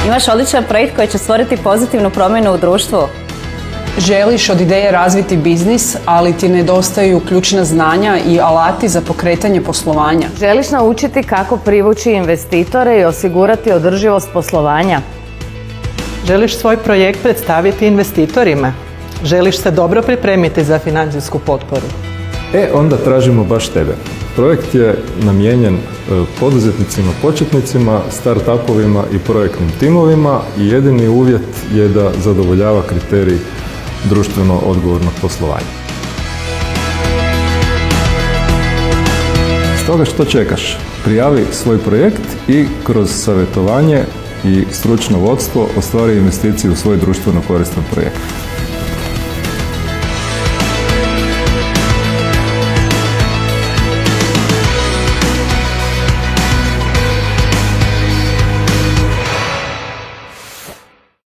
Imaš odličan projekt koji će stvoriti pozitivnu promjenu u društvu? Želiš od ideje razviti biznis, ali ti nedostaju ključna znanja i alati za pokretanje poslovanja. Želiš naučiti kako privući investitore i osigurati održivost poslovanja. Želiš svoj projekt predstaviti investitorima. Želiš se dobro pripremiti za financijsku potporu. Onda tražimo baš tebe. Projekt je namijenjen poduzetnicima, početnicima, start-upovima i projektnim timovima i jedini uvjet je da zadovoljava kriterij društveno odgovornog poslovanja. Stoga što čekaš? Prijavi svoj projekt i kroz savjetovanje i stručno vodstvo ostvari investiciju u svoj društveno koristan projekt.